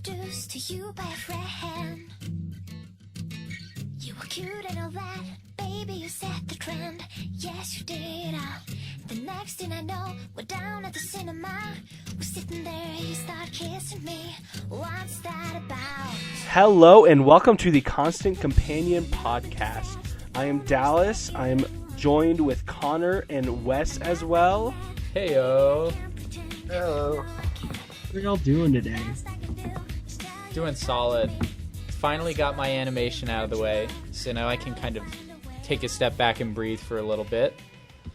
introduced to you by a friend. You were cute and all that, baby, you set the trend. Yes, you did. The next thing I know, we're down at the cinema. We're sitting there, you start kissing me. What's that about? Hello and welcome to the Constant Companion Podcast. I am Dallas. I am joined with Connor and Wes as well. Heyo. Hello. What are y'all doing today? Doing solid. Finally got my animation out of the way, so now I can kind of take a step back and breathe for a little bit.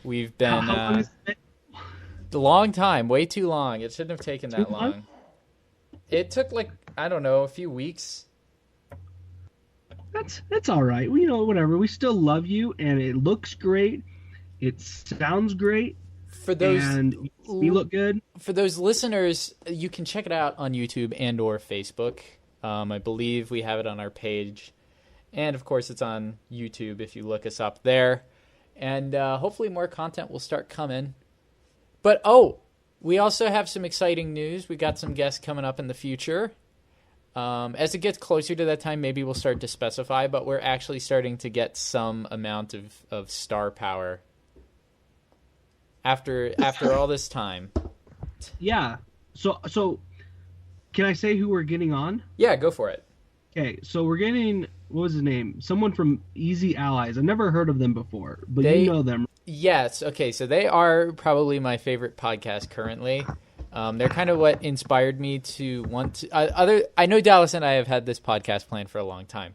We've been a long time, way too long. It shouldn't have taken that long. It took a few weeks. That's all right. Well, whatever. We still love you, and it looks great. It sounds great. And we look good. For those listeners, you can check it out on YouTube and or Facebook. I believe we have it on our page. And, of course, it's on YouTube if you look us up there. And hopefully more content will start coming. But, we also have some exciting news. We got some guests coming up in the future. As it gets closer to that time, maybe we'll start to specify. But we're actually starting to get some amount of star power after all this time. Yeah. So can I say who we're getting on? Yeah, go for it. Okay, so we're getting, what was his name? Someone from Easy Allies. I've never heard of them before, but you know them. Yes. Okay, so they are probably my favorite podcast currently. They're kind of what inspired me to want to... I know Dallas and I have had this podcast planned for a long time,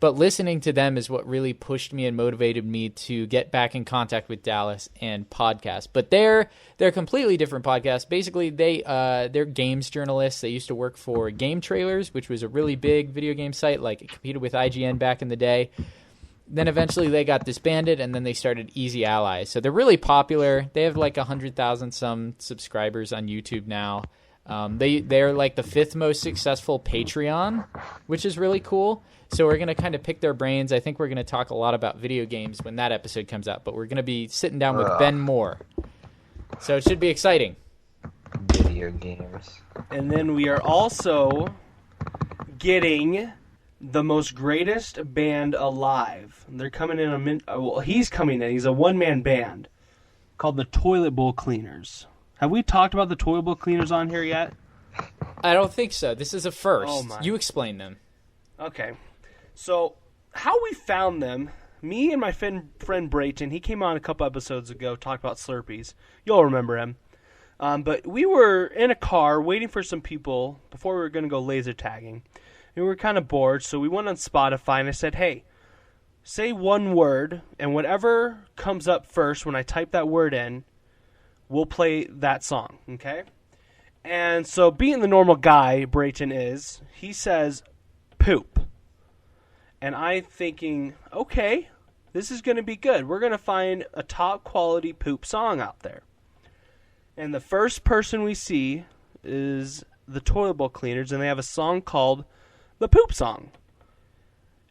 but listening to them is what really pushed me and motivated me to get back in contact with Dallas and podcast. But they're completely different podcasts. Basically, they're games journalists. They used to work for Game Trailers, which was a really big video game site. Like, it competed with IGN back in the day. Then eventually they got disbanded, and then they started Easy Allies. So they're really popular. They have like 100,000 some subscribers on YouTube now. They're like the 5th most successful Patreon, which is really cool. So we're going to kind of pick their brains. I think we're going to talk a lot about video games when that episode comes out, but we're going to be sitting down with Ben Moore. So it should be exciting. Video games. And then we are also getting the most greatest band alive. They're coming in he's coming in. He's a one-man band called the Toilet Bowl Cleaners. Have we talked about the Toilet Bowl Cleaners on here yet? I don't think so. This is a first. Oh my. You explain them. Okay. So, how we found them, me and my friend Brayton, he came on a couple episodes ago, talked about Slurpees. You'll remember him. But we were in a car waiting for some people before we were going to go laser tagging. And we were kind of bored, so we went on Spotify and I said, hey, say one word, and whatever comes up first when I type that word in, we'll play that song, okay? And so, being the normal guy Brayton is, he says, poop. And I'm thinking, okay, this is going to be good. We're going to find a top quality poop song out there. And the first person we see is the Toilet Bowl Cleaners, and they have a song called The Poop Song.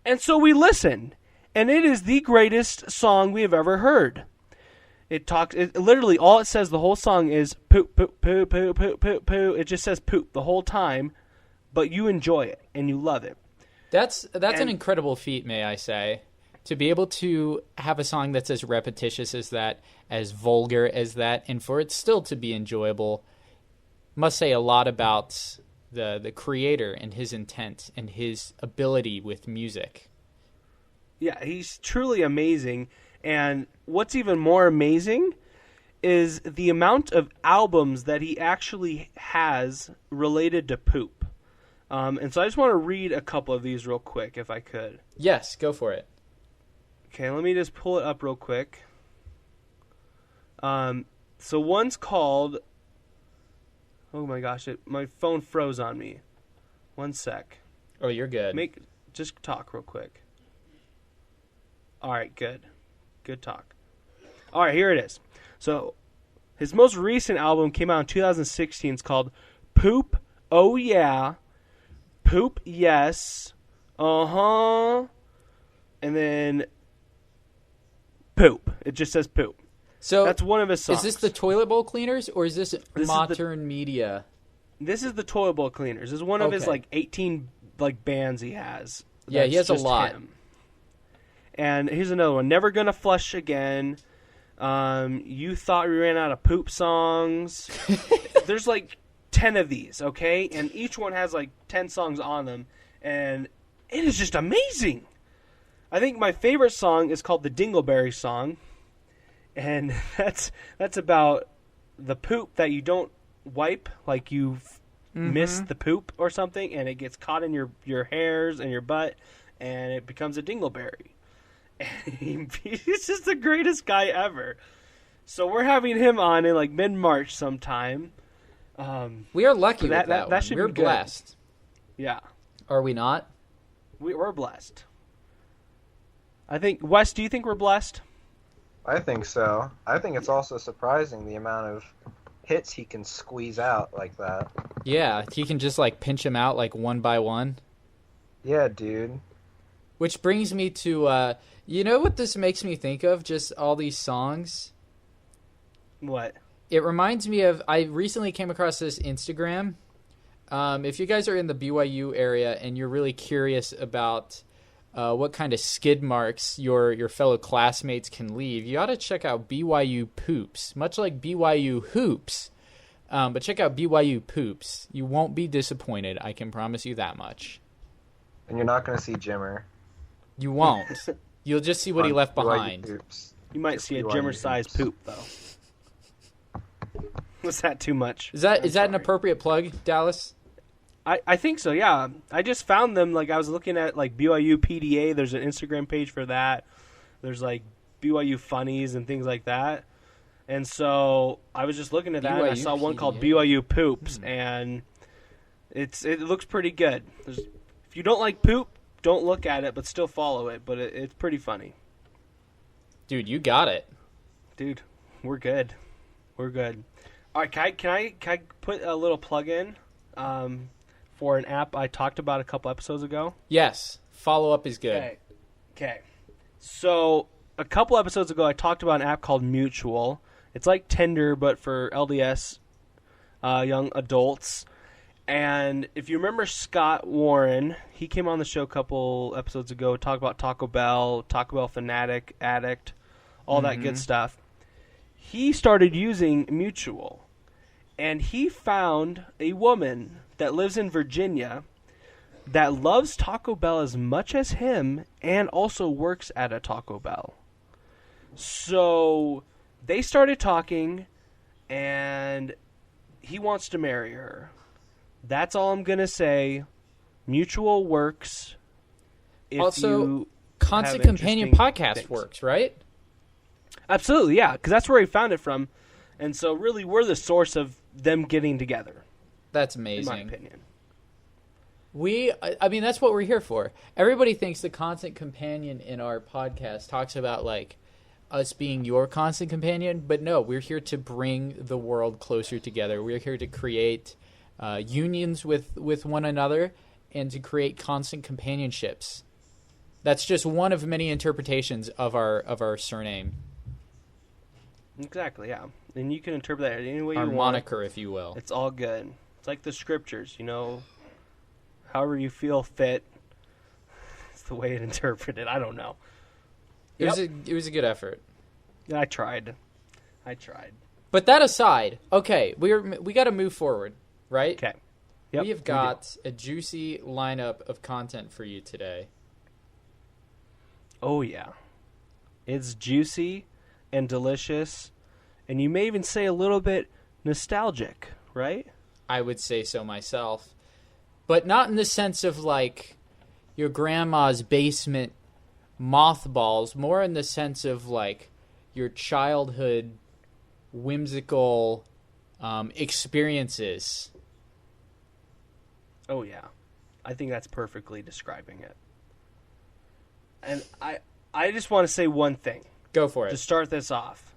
And so we listen, and it is the greatest song we have ever heard. Literally, all it says, the whole song is poop, poop, poop, poop, poop, poop, poop. It just says poop the whole time, but you enjoy it, and you love it. That's an incredible feat, may I say, to be able to have a song that's as repetitious as that, as vulgar as that, and for it still to be enjoyable, must say a lot about the creator and his intent and his ability with music. Yeah, he's truly amazing, and what's even more amazing is the amount of albums that he actually has related to poop. And so I just want to read a couple of these real quick, if I could. Yes, go for it. Okay, let me just pull it up real quick. So one's called... Oh my gosh, my phone froze on me. One sec. Oh, you're good. Just talk real quick. All right, good. Good talk. All right, here it is. So his most recent album came out in 2016. It's called Poop, Oh Yeah, Poop Yes, and then Poop. It just says Poop. So that's one of his songs. Is this the Toilet Bowl Cleaners, or is this modern media? This is the Toilet Bowl Cleaners. This is one of his Okay. like 18 like bands he has. Yeah, he That's has a just lot. him. And here's another one. Never Gonna Flush Again. You Thought We Ran Out of Poop songs. There's like 10 of these, okay? And each one has like 10 songs on them. And it is just amazing. I think my favorite song is called the Dingleberry Song. And that's about the poop that you don't wipe, like you've missed the poop or something, and it gets caught in your hairs and your butt, and it becomes a dingleberry. And he's just the greatest guy ever. So we're having him on in like mid-March sometime. We are lucky with that one. should We're be good. blessed. Yeah, Are we not? we're blessed. I think, Wes, do you think we're blessed? I think so. I think it's also surprising the amount of hits he can squeeze out like that. Yeah, he can just like pinch them out like one by one. Yeah, dude. Which brings me to, you know what this makes me think of? Just all these songs. What? It reminds me of, I recently came across this Instagram. If you guys are in the BYU area and you're really curious about what kind of skid marks your fellow classmates can leave, you ought to check out BYU Poops. Much like BYU Hoops, but check out BYU Poops. You won't be disappointed, I can promise you that much. And you're not going to see Jimmer. You won't. You'll just see what he left behind. Oops. You might see a BYU Jimmer-sized Hoops. poop, though. Was that too much? Is that an sorry. appropriate plug, Dallas? I think so, yeah. I just found them, like, I was looking at, like, BYU PDA. There's an Instagram page for that. There's, like, BYU Funnies and things like that. And so I was just looking at that, and I BYU saw one called PDA. BYU Poops, and it looks pretty good. If you don't like poop, don't look at it, but still follow it. But it's pretty funny. Dude, you got it. Dude, we're good. We're good. All right, can I put a little plug in for an app I talked about a couple episodes ago? Yes, follow-up is good. Okay. So a couple episodes ago, I talked about an app called Mutual. It's like Tinder, but for LDS young adults. And if you remember Scott Warren, he came on the show a couple episodes ago, talked about Taco Bell fanatic, addict, all that good stuff. He started using Mutual, and he found a woman that lives in Virginia that loves Taco Bell as much as him and also works at a Taco Bell. So they started talking, and he wants to marry her. That's all I'm going to say. Mutual works. If Also, you Constant have Companion interesting podcast things. works, right? Absolutely, yeah, because that's where he found it from. And so really we're the source of them getting together, That's in my amazing. opinion. I mean, that's what we're here for. Everybody thinks the Constant Companion in our podcast talks about, like, us being your constant companion, but no, we're here to bring the world closer together. We're here to create unions with one another and to create constant companionships. That's just one of many interpretations of our surname, Exactly, yeah. And you can interpret that any way you our want. moniker, if you will. It's all good. It's like the scriptures, however you feel fit. It's the way it interpreted. I don't know. It was a good effort. I tried. But that aside, okay, we got to move forward, right? Okay. Yep, we have got a juicy lineup of content for you today. Oh, yeah. It's juicy and delicious, and you may even say a little bit nostalgic, right? I would say so myself. But not in the sense of, like, your grandma's basement mothballs, more in the sense of, like, your childhood whimsical experiences. Oh, yeah. I think that's perfectly describing it. And I just want to say one thing. Go for To it. start this off,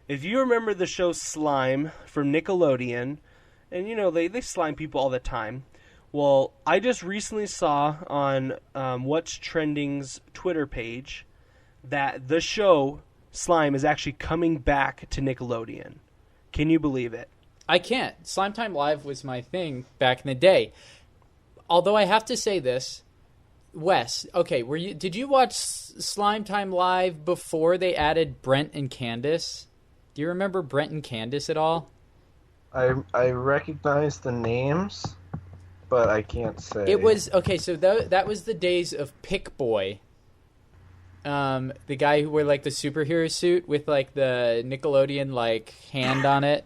if you remember the show Slime from Nickelodeon, and they slime people all the time. Well, I just recently saw on What's Trending's Twitter page that the show Slime is actually coming back to Nickelodeon. Can you believe it? I can't. Slime Time Live was my thing back in the day. Although I have to say this, Wes, okay, did you watch Slime Time Live before they added Brent and Candace? Do you remember Brent and Candace at all? I recognize the names, but I can't say. It was okay. So that was the days of Pick Boy, the guy who wore like the superhero suit with like the Nickelodeon like hand on it,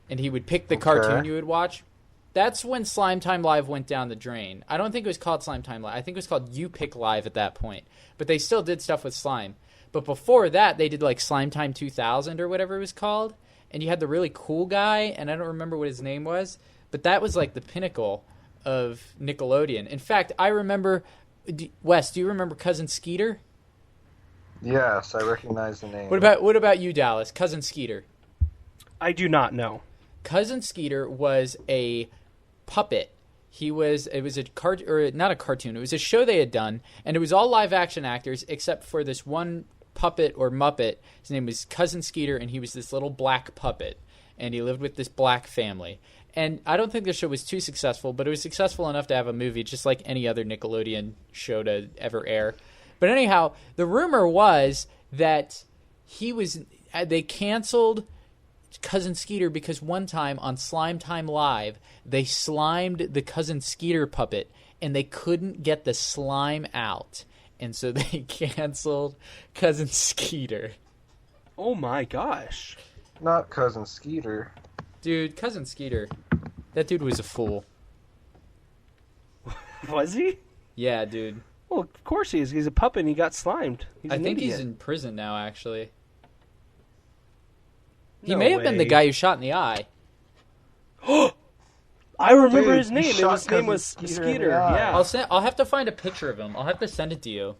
and he would pick the cartoon you would watch. That's when Slime Time Live went down the drain. I don't think it was called Slime Time Live. I think it was called You Pick Live at that point. But they still did stuff with slime. But before that, they did like Slime Time 2000 or whatever it was called. And you had the really cool guy, and I don't remember what his name was. But that was like the pinnacle of Nickelodeon. In fact, I remember... Wes, do you remember Cousin Skeeter? Yes, I recognize the name. What about you, Dallas? Cousin Skeeter. I do not know. Cousin Skeeter was a puppet. It was not a cartoon. It was a show they had done, and it was all live action actors except for this one puppet or Muppet. His name was Cousin Skeeter, and he was this little black puppet, and he lived with this black family. And I don't think the show was too successful, but it was successful enough to have a movie, just like any other Nickelodeon show to ever air. But anyhow, the rumor was that they canceled Cousin Skeeter because one time on Slime Time Live, they slimed the Cousin Skeeter puppet, and they couldn't get the slime out. And so they canceled Cousin Skeeter. Oh my gosh. Not Cousin Skeeter. Dude, Cousin Skeeter. That dude was a fool. Was he? Yeah, dude. Well, of course he is. He's a puppet and he got slimed. I think he's in prison now, actually. He No may have been the way. guy who shot in the eye. I remember Dude, his name. he His shot name was Cousin Skeeter in Skeeter. the eye. Yeah. I'll have to find a picture of him. I'll have to send it to you.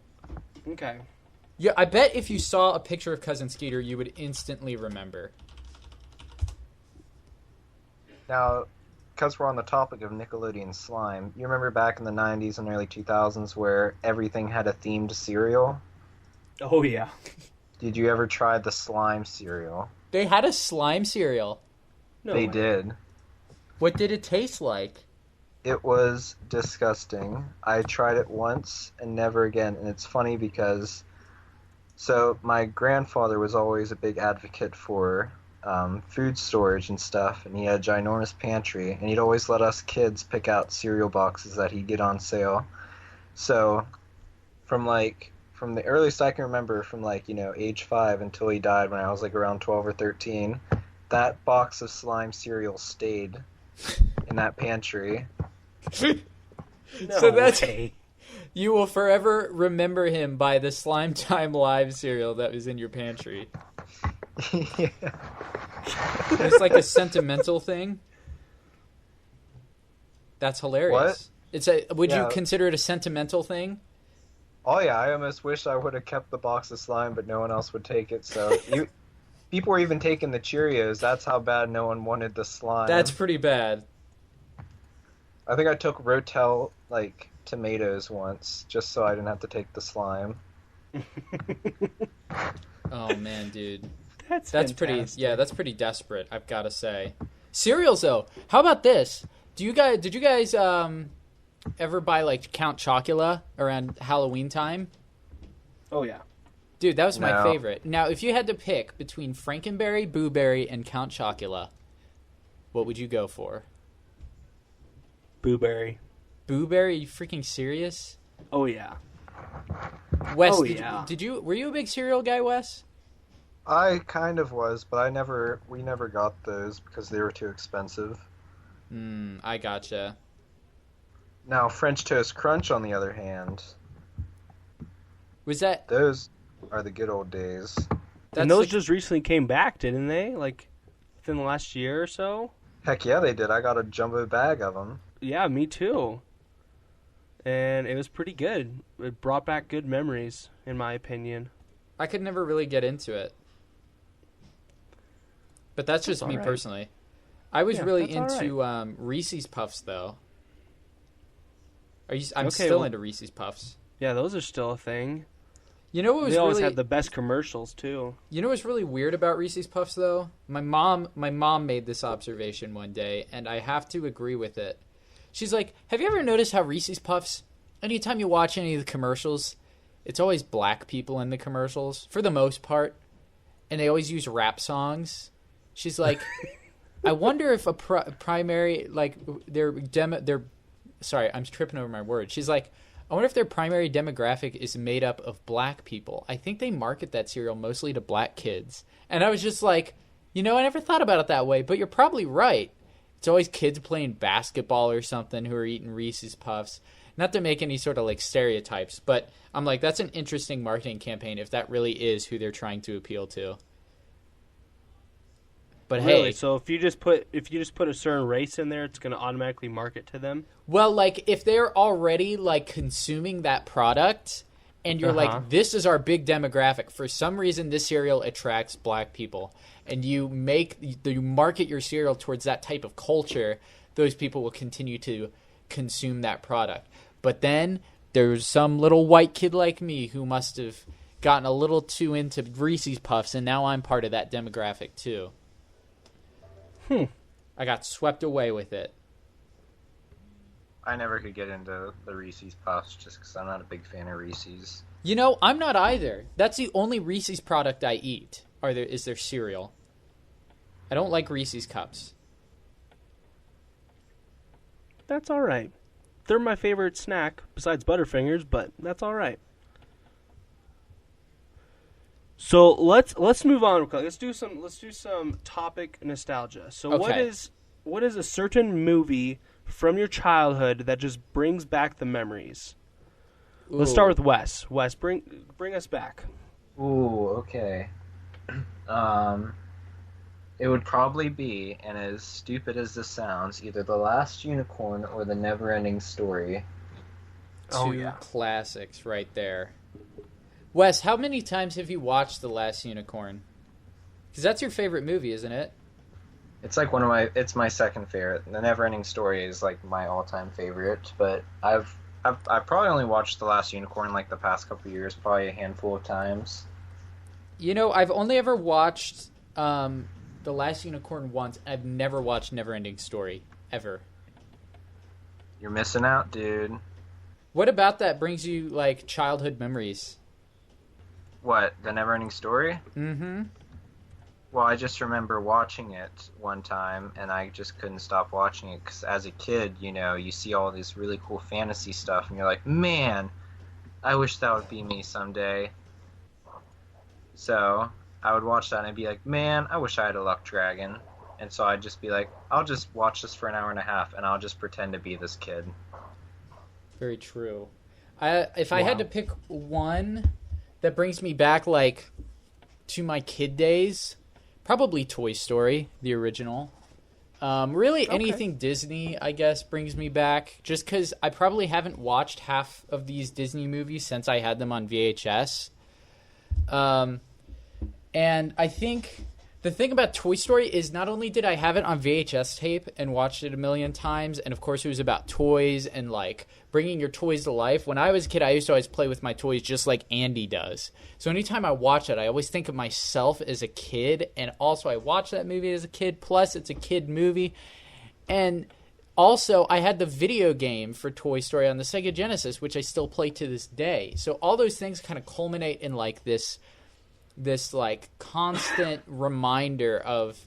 Okay. Yeah, I bet if you saw a picture of Cousin Skeeter, you would instantly remember. Now, because we're on the topic of Nickelodeon slime, you remember back in the 90s and early 2000s where everything had a themed cereal? Oh yeah. Did you ever try the slime cereal? They had a slime cereal. No They way. did. What did it taste like? It was disgusting. I tried it once and never again. And it's funny because, so my grandfather was always a big advocate for food storage and stuff, and he had a ginormous pantry, and he'd always let us kids pick out cereal boxes that he'd get on sale. So from the earliest I can remember, from age 5 until he died when I was around 12 or 13, that box of slime cereal stayed in that pantry. No So that's- way. You will forever remember him by the Slime Time Live cereal that was in your pantry. Yeah. It's like a sentimental thing. That's hilarious. What? Would you Yeah. consider it a sentimental thing? Oh yeah, I almost wish I would have kept the box of slime, but no one else would take it. So people were even taking the Cheerios. That's how bad no one wanted the slime. That's pretty bad. I think I took Rotel tomatoes once, just so I didn't have to take the slime. Oh man, dude. That's pretty. fantastic. Yeah, that's pretty desperate. I've got to say. Cereals though. How about this? Did you guys ever buy Count Chocula around Halloween time? Oh yeah. Dude, that was my No. favorite. Now, if you had to pick between Frankenberry, Boo Berry, and Count Chocula, what would you go for? Booberry. Boo Berry? Are you freaking serious? Oh yeah. Wes, Oh, did, yeah. were you a big cereal guy, Wes? I kind of was, but we never got those because they were too expensive. I gotcha. Now, French Toast Crunch, on the other hand, Was that those are the good old days. that's And those the- just recently came back, didn't they? Within the last year or so? Heck yeah, they did. I got a jumbo bag of them. Yeah, me too. And it was pretty good. It brought back good memories, in my opinion. I could never really get into it. But that's just That's me all right. personally. I was Yeah, really that's all into Reese's Puffs though. I'm Okay, still well- into Reese's Puffs. Yeah, those are still a thing. You know what was They always really have the best commercials too. You know what's really weird about Reese's Puffs though? My mom made this observation one day, and I have to agree with it. She's like, "Have you ever noticed how Reese's Puffs, anytime you watch any of the commercials, it's always black people in the commercials for the most part, and they always use rap songs?" She's like, "I wonder if a primary like their sorry, I'm tripping over my words." She's like, "I wonder if their primary demographic is made up of black people. I think they market that cereal mostly to black kids." And I was just like, I never thought about it that way, but you're probably right. It's always kids playing basketball or something who are eating Reese's Puffs. Not to make any sort of like stereotypes, but I'm like, that's an interesting marketing campaign if that really is who they're trying to appeal to. But really? Hey, So if you just put a certain race in there, it's going to automatically market to them? well, like if they're already like consuming that product and you're like, this is our big demographic. For some reason, this cereal attracts black people, and you market your cereal towards that type of culture, those people will continue to consume that product. But then there's some little white kid like me who must have gotten a little too into Reese's Puffs, and now I'm part of that demographic too. I got swept away with it. I never could get into the Reese's Puffs just because I'm not a big fan of Reese's. I'm not either. That's the only Reese's product I eat. Is their cereal. I don't like Reese's Cups. That's all right. They're my favorite snack besides Butterfingers, but that's all right. So let's move on. Let's do some topic nostalgia. So Okay. what is a certain movie from your childhood that just brings back the memories? Let's start with Wes. Wes, bring us back. Ooh, okay. It would probably be, and as stupid as this sounds, either The Last Unicorn or The Never-Ending Story. Two classics right there. Wes, how many times have you watched The Last Unicorn? Because that's your favorite movie, isn't it? It's like it's my second favorite. The Never-Ending Story is like my all-time favorite, but I've probably only watched The Last Unicorn like the past couple of years, probably a handful of times. I've only ever watched The Last Unicorn once. I've never watched Never-Ending Story, ever. You're missing out, dude. What about that brings you, like, childhood memories? What, The Never-Ending Story? Mm-hmm. Well, I just remember watching it one time, and I just couldn't stop watching it, because as a kid, you see all this really cool fantasy stuff, and you're like, man, I wish that would be me someday. So, I would watch that, and I'd be like, man, I wish I had a luck dragon. And so I'd just be like, I'll just watch this for an hour and a half, and I'll just pretend to be this kid. Very true. If I had to pick one that brings me back, like, to my kid days, probably Toy Story, the original. Really, anything Disney, I guess, brings me back. Just because I probably haven't watched half of these Disney movies since I had them on VHS. And I think the thing about Toy Story is not only did I have it on VHS tape and watched it a million times, and of course it was about toys and like bringing your toys to life. When I was a kid, I used to always play with my toys just like Andy does. So anytime I watch it, I always think of myself as a kid, and also I watched that movie as a kid, plus it's a kid movie. And also I had the video game for Toy Story on the Sega Genesis, which I still play to this day. So all those things kind of culminate in like this like constant reminder of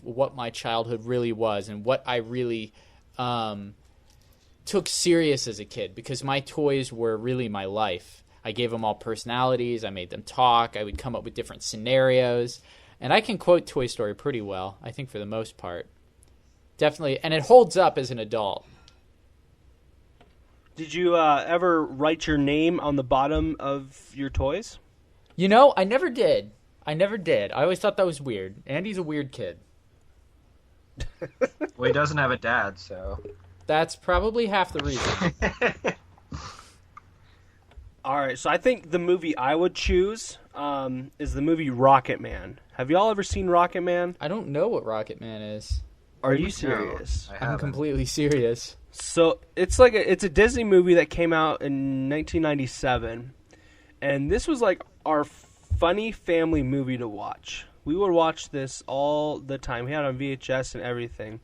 what my childhood really was and what I really took serious as a kid, because my toys were really my life. I gave them all personalities. I made them talk. I would come up with different scenarios. And I can quote Toy Story pretty well, I think, for the most part. Definitely. And it holds up as an adult. Did you ever write your name on the bottom of your toys? I never did. I always thought that was weird. Andy's a weird kid. Well, he doesn't have a dad, so... That's probably half the reason. All right, so I think the movie I would choose is the movie Rocket Man. Have y'all ever seen Rocket Man? I don't know what Rocket Man is. Are you serious? No, I I'm haven't. completely serious. So it's a Disney movie that came out in 1997, And this was like our funny family movie to watch. We would watch this all the time. We had it on VHS and everything.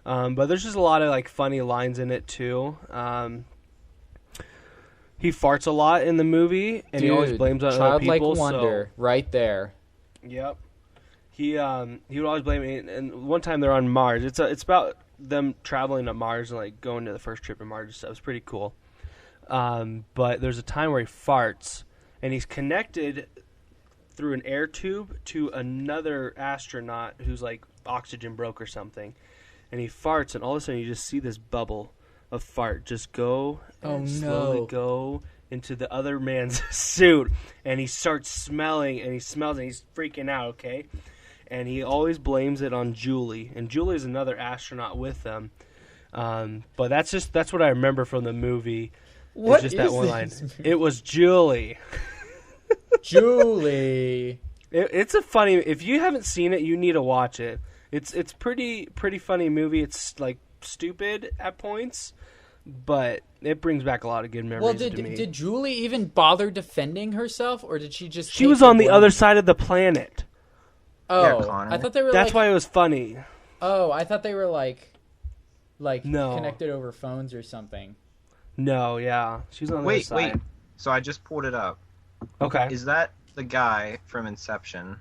But there's just a lot of like funny lines in it too. He farts a lot in the movie, and he always blames on other people. Childlike wonder, right there. Yep. He would always blame me. And one time they're on Mars. It's about them traveling to Mars and like going to the first trip to Mars and stuff. It's pretty cool. But there's a time where he farts, and he's connected through an air tube to another astronaut who's like oxygen broke or something. And he farts, and all of a sudden you just see this bubble of fart just go and slowly go into the other man's suit. And he starts smelling, and he smells, and he's freaking out, okay? And he always blames it on Julie. And Julie is another astronaut with them. But that's what I remember from the movie. What just is that one this line. movie? It was Julie. Julie. It's a funny. If you haven't seen it, you need to watch it. It's pretty funny movie. It's like stupid at points, but it brings back a lot of good memories to me. Did Julie even bother defending herself, or did she just? She was on the other side of the planet. Oh, Yeah, Connor. I thought they were. That's why it was funny. Oh, I thought they were like No. connected over phones or something. No, yeah, she's on the other side. Wait. So I just pulled it up. Okay. Is that the guy from Inception?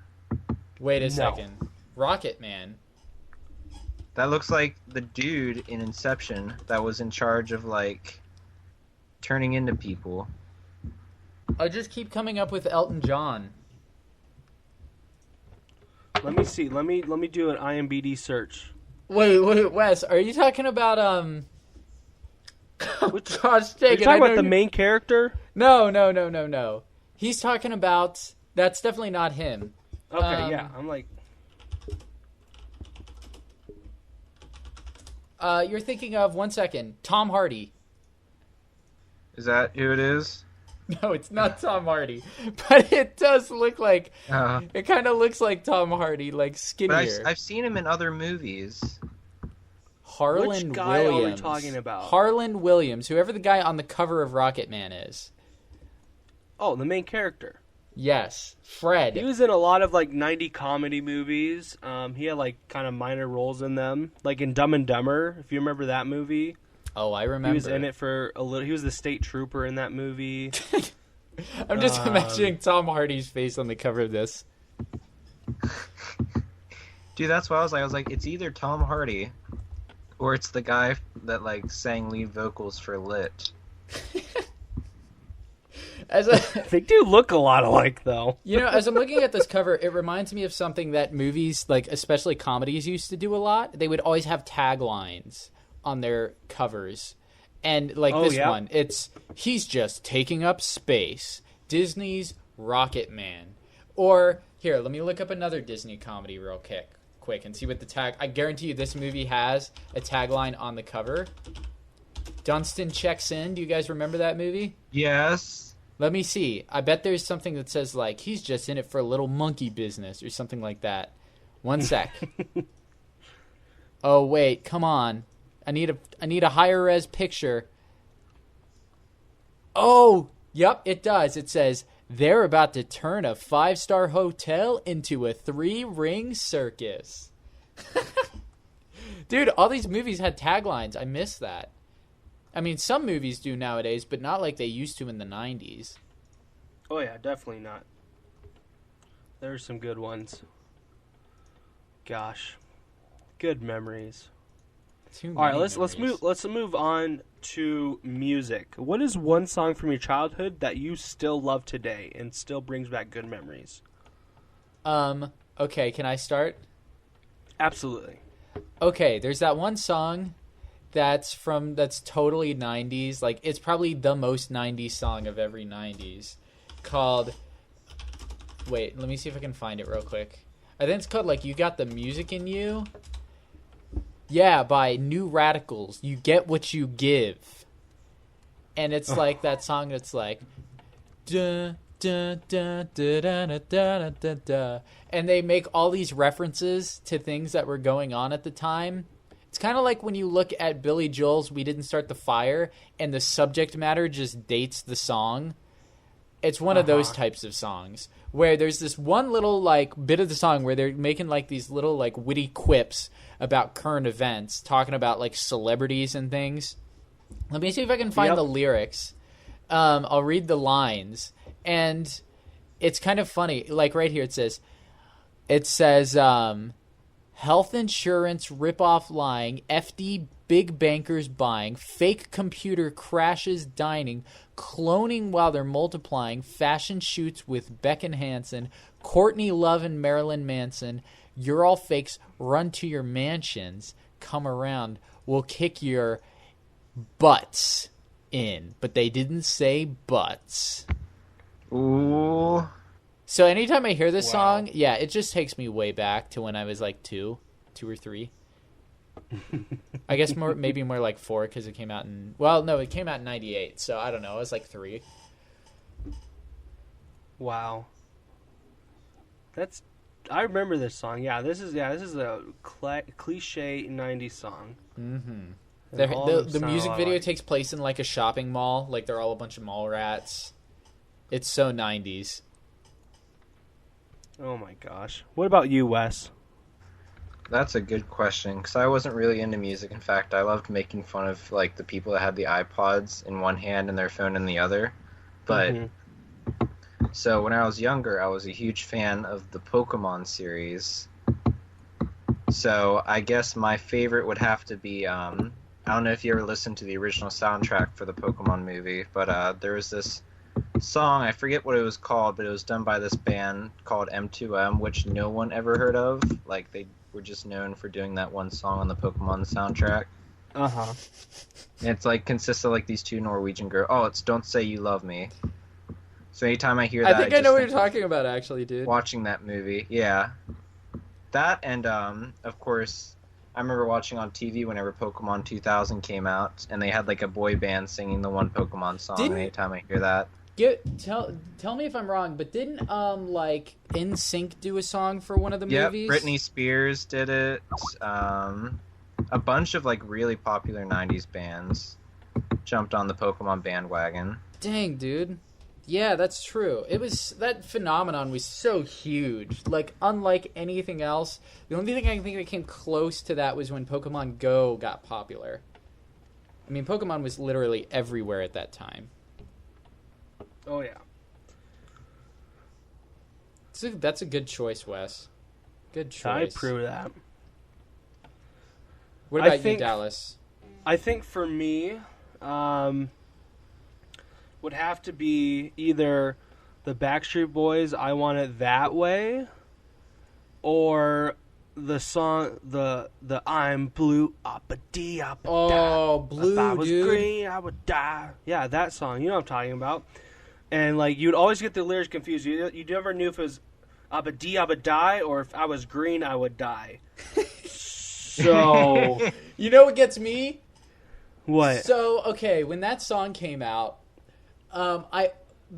Wait a No. second, Rocket Man. That looks like the dude in Inception that was in charge of like turning into people. I just keep coming up with Elton John. Let me see. Let me do an IMDb search. Wait, Wes, are you talking about Which, Gosh, are you dang it, talking about the main character? No. He's talking about. That's definitely not him. Okay, yeah. I'm like, You're thinking of, one second, Tom Hardy. Is that who it is? No, it's not Tom Hardy, but it does look like. Uh, It kind of looks like Tom Hardy, like but skinnier. I've seen him in other movies. Harlan which guy are we Williams. talking about? Harlan Williams, whoever the guy on the cover of Rocket Man is. oh, the main character. Yes, Fred. He was in a lot of like 90 comedy movies. He had like kind of minor roles in them, like in Dumb and Dumber. If you remember that movie, Oh, I remember. he was in it for a little. He was the state trooper in that movie. I'm just imagining Tom Hardy's face on the cover of this. Dude, that's why I was like, it's either Tom Hardy or it's the guy that like sang lead vocals for Lit. They do look a lot alike, though. You know, as I'm looking at this cover, it reminds me of something that movies, like especially comedies, used to do a lot. They would always have taglines on their covers. And like this one, it's, he's just taking up space. Disney's Rocket Man. Or, here, let me look up another Disney comedy real quick and see what the tag... I guarantee you this movie has a tagline on the cover. Dunstan Checks In. Do you guys remember that movie? Yes. Let me see. I bet there's something that says, like, he's just in it for a little monkey business or something like that. One sec. Oh, wait. Come on. I need a higher res picture. Oh, yep, it does. It says, they're about to turn a 5-star hotel into a 3-ring circus. Dude, all these movies had taglines. I miss that. I mean, some movies do nowadays, but not like they used to in the 90s. Oh yeah, definitely not. There's some good ones. Gosh, good memories. All right, let's move on to music. What is one song from your childhood that you still love today and still brings back good memories? Okay, can I start? Absolutely. Okay, there's that one song that's totally 90s. Like, it's probably the most 90s song of every 90s, called, wait, let me see if I can find it real quick. I think it's called, like, You Got the Music in You. Yeah, by New Radicals. You Get What You Give. And it's like that song that's like, da, da, da, da, da, da, da, da, da. And they make all these references to things that were going on at the time. It's kind of like when you look at Billy Joel's We Didn't Start the Fire, and the subject matter just dates the song. It's one of those types of songs where there's this one little like bit of the song where they're making like these little like witty quips about current events, talking about like celebrities and things. Let me see if I can find the lyrics. I'll read the lines, and it's kind of funny. Like right here, it says, health insurance rip-off lying, FD big bankers buying, fake computer crashes dining, cloning while they're multiplying, fashion shoots with Beckin Hansen, Courtney Love and Marilyn Manson, you're all fakes, run to your mansions, come around, we'll kick your butts in. But they didn't say butts. Ooh. So anytime I hear this song, yeah, it just takes me way back to when I was like two or three. I guess maybe more like 4 because it came out it came out in 98, so I don't know, I was like 3. Wow. I remember this song. Yeah, this is a cliche 90s song. Mm-hmm. The music video takes place in like a shopping mall, like they're all a bunch of mall rats. It's so 90s. Oh my gosh. What about you, Wes? That's a good question, because I wasn't really into music. In fact, I loved making fun of like the people that had the iPods in one hand and their phone in the other. But so when I was younger, I was a huge fan of the Pokemon series. So I guess my favorite would have to be I don't know if you ever listened to the original soundtrack for the Pokemon movie, but there was this song, I forget what it was called, but it was done by this band called M2M, which no one ever heard of. Like, they were just known for doing that one song on the Pokemon soundtrack. Uh-huh. And it's like consists of like these 2 Norwegian girls. Oh, it's Don't Say You Love Me. So anytime I hear that, I think I know what you're talking about, actually, dude. Watching that movie, yeah. That and of course, I remember watching on TV whenever Pokemon 2000 came out, and they had like a boy band singing the one Pokemon song. Anytime I hear that. Tell me if I'm wrong, but didn't like NSYNC do a song for one of the movies? Yep, Britney Spears did it. A bunch of like really popular 90s bands jumped on the Pokemon bandwagon. Dang, dude. Yeah, that's true. That phenomenon was so huge. Like, unlike anything else, the only thing I can think that came close to that was when Pokemon Go got popular. I mean, Pokemon was literally everywhere at that time. Oh, yeah. That's a good choice, Wes. Good choice. I approve of that. What about you, Dallas? I think for me, would have to be either the Backstreet Boys' I Want It That Way, or the song, the I'm blue, up-a-dee, up-a-die. Oh, blue, if I was dude. green, I would die. Yeah, that song. You know what I'm talking about. And, like, you'd always get the lyrics confused. You never knew if it was up-a-dee, up-a-die, or if I was green, I would die. So... You know what gets me? What? So, okay, when that song came out,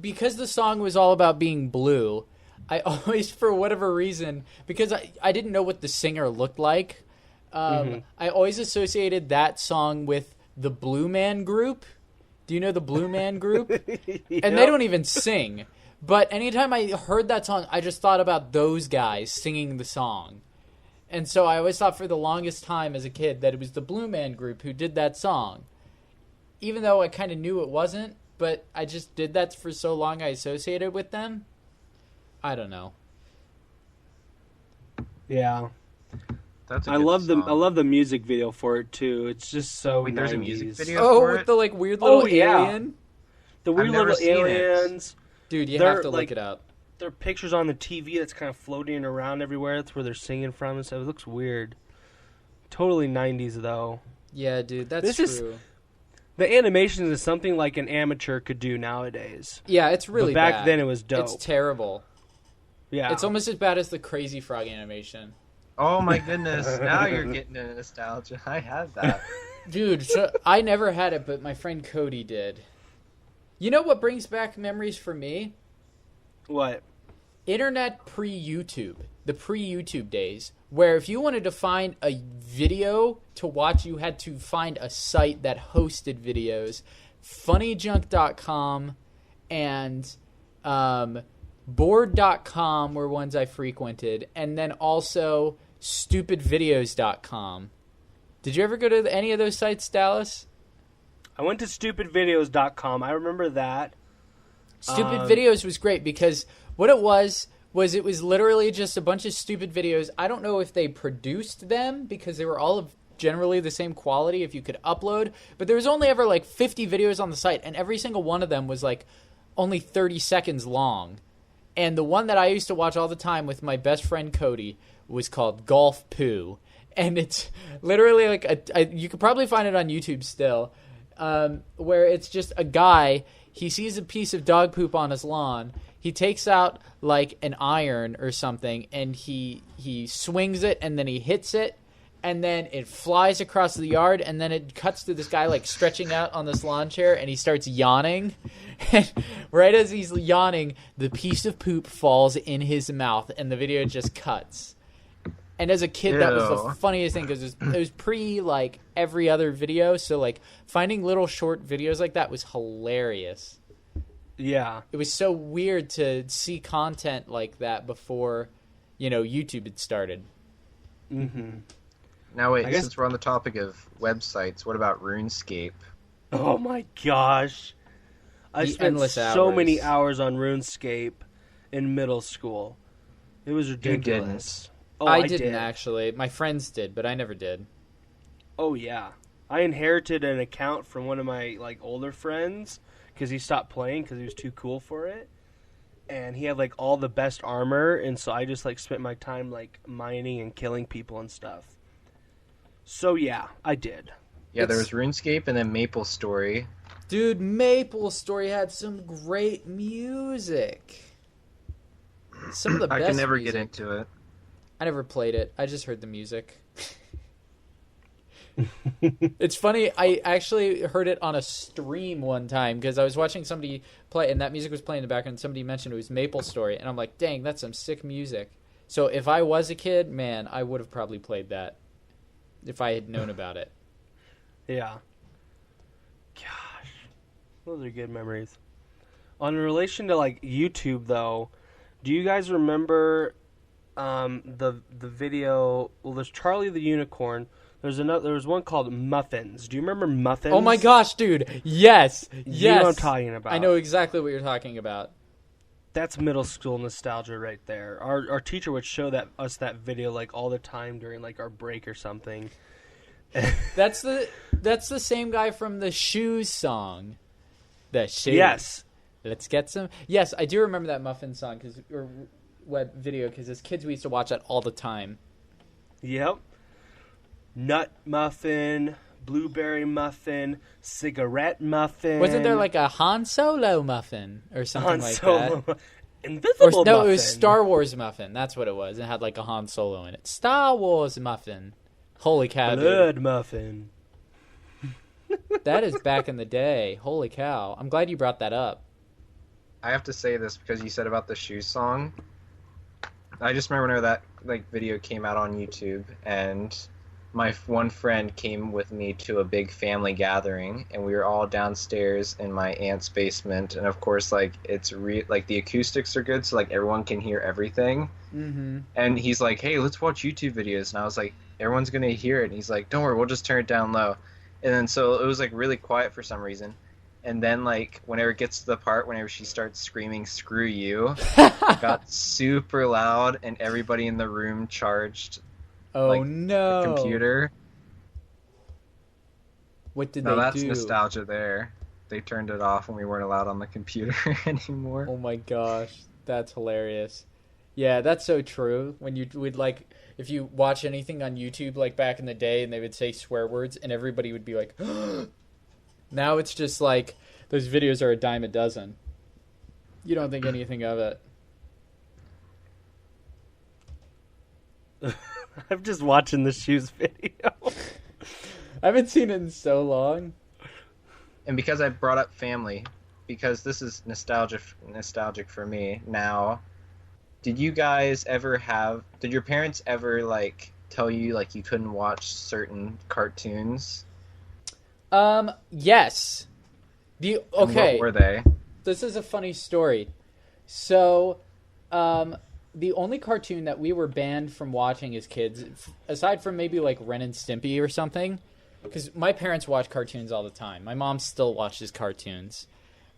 because the song was all about being blue, I always, for whatever reason, because I didn't know what the singer looked like, I always associated that song with the Blue Man Group. Do you know the Blue Man Group? Yep. And they don't even sing. But anytime I heard that song, I just thought about those guys singing the song. And so I always thought for the longest time as a kid that it was the Blue Man Group who did that song. Even though I kind of knew it wasn't, but I just did that for so long I associated with them. I don't know. Yeah. That's a I good love song. I love the music video for it too. It's just so Wait, there's a 90s. music video? Oh, for with it? the like weird little yeah. alien? The weird I've never little seen it. aliens. Dude, you They're, have to like, look it up. There are pictures on the TV that's kind of floating around everywhere. That's where they're singing from and stuff. It looks weird. Totally 90s though. Yeah, dude, that's This is- true. The animation is something like an amateur could do nowadays. Yeah, it's really but back bad. then it was dope. It's terrible. Yeah. It's almost as bad as the Crazy Frog animation. Oh my goodness, now you're getting into nostalgia. I had that. Dude, so I never had it, but my friend Cody did. You know what brings back memories for me? What? Internet pre-YouTube. The pre-YouTube days. Where if you wanted to find a video to watch, you had to find a site that hosted videos. Funnyjunk.com and Board.com were ones I frequented, and then also stupidvideos.com. Did you ever go to any of those sites, Dallas? I went to stupidvideos.com. I remember that. Stupid Videos was great because what it was it was literally just a bunch of stupid videos. I don't know if they produced them because they were all of generally the same quality if you could upload, but there was only ever like 50 videos on the site, and every single one of them was like only 30 seconds long. And the one that I used to watch all the time with my best friend Cody was called Golf Poo. And it's literally like you could probably find it on YouTube still, where it's just a guy. He sees a piece of dog poop on his lawn. He takes out like an iron or something, and he swings it, and then he hits it, and then it flies across the yard, and then it cuts to this guy like stretching out on this lawn chair, and he starts yawning. And right as he's yawning, the piece of poop falls in his mouth, and the video just cuts. And as a kid, that was the funniest thing because it was pre like every other video, so like finding little short videos like that was hilarious. Yeah, it was so weird to see content like that before, YouTube had started. Mm-hmm. Now wait, since we're on the topic of websites, what about RuneScape? Oh my gosh, I spent so many hours on RuneScape in middle school. It was ridiculous. Oh, I didn't actually. My friends did, but I never did. Oh yeah, I inherited an account from one of my like older friends because he stopped playing because he was too cool for it, and he had like all the best armor, and so I just like spent my time like mining and killing people and stuff. So yeah, I did. Yeah, there was RuneScape and then MapleStory. Dude, MapleStory had some great music. Some of the best. I can never music. get into it. I never played it. I just heard the music. It's funny. I actually heard it on a stream one time because I was watching somebody play, and that music was playing in the background. Somebody mentioned it was MapleStory, and I'm like, dang, that's some sick music. So if I was a kid, man, I would have probably played that if I had known about it. Yeah. Gosh, those are good memories. On relation to like YouTube, though, do you guys remember the video? Well, there's Charlie the Unicorn. There was one called Muffins. Do you remember Muffins? Oh my gosh, dude! Yes, You know what I'm talking about. I know exactly what you're talking about. That's middle school nostalgia right there. Our teacher would show us that video like all the time during like our break or something. That's the same guy from the Shoes song. The Shoes. Yes. Let's get some. Yes, I do remember that Muffin song or web video because as kids we used to watch that all the time. Yep. Nut muffin, blueberry muffin, cigarette muffin. Wasn't there like a Han Solo muffin or something that? Invisible muffin. No, it was Star Wars muffin. That's what it was. It had like a Han Solo in it. Star Wars muffin. Holy cow, Blood dude. muffin. That is back in the day. Holy cow. I'm glad you brought that up. I have to say this because you said about the Shoes song. I just remember whenever that like video came out on YouTube, and my one friend came with me to a big family gathering, and we were all downstairs in my aunt's basement, and of course like it's like the acoustics are good, so like everyone can hear everything. Mm-hmm. And he's like, hey, let's watch YouTube videos, and I was like, everyone's gonna hear it, and he's like, don't worry, we'll just turn it down low. And then so it was like really quiet for some reason, and then like whenever it gets to the part whenever she starts screaming screw you, it got super loud, and everybody in the room charged no the computer. What did they that's do? nostalgia there. They turned it off when we weren't allowed on the computer anymore. Oh my gosh, that's hilarious. Yeah, that's so true. When you would like, if you watch anything on YouTube like back in the day and they would say swear words and everybody would be like, now it's just like those videos are a dime a dozen. You don't think anything of it. I'm just watching the Shoes video. I haven't seen it in so long. And because I brought up family, because this is nostalgic for me now, did your parents ever like tell you like you couldn't watch certain cartoons? Yes. And what were they? This is a funny story. So, the only cartoon that we were banned from watching as kids, aside from maybe like Ren and Stimpy or something, because my parents watch cartoons all the time. My mom still watches cartoons.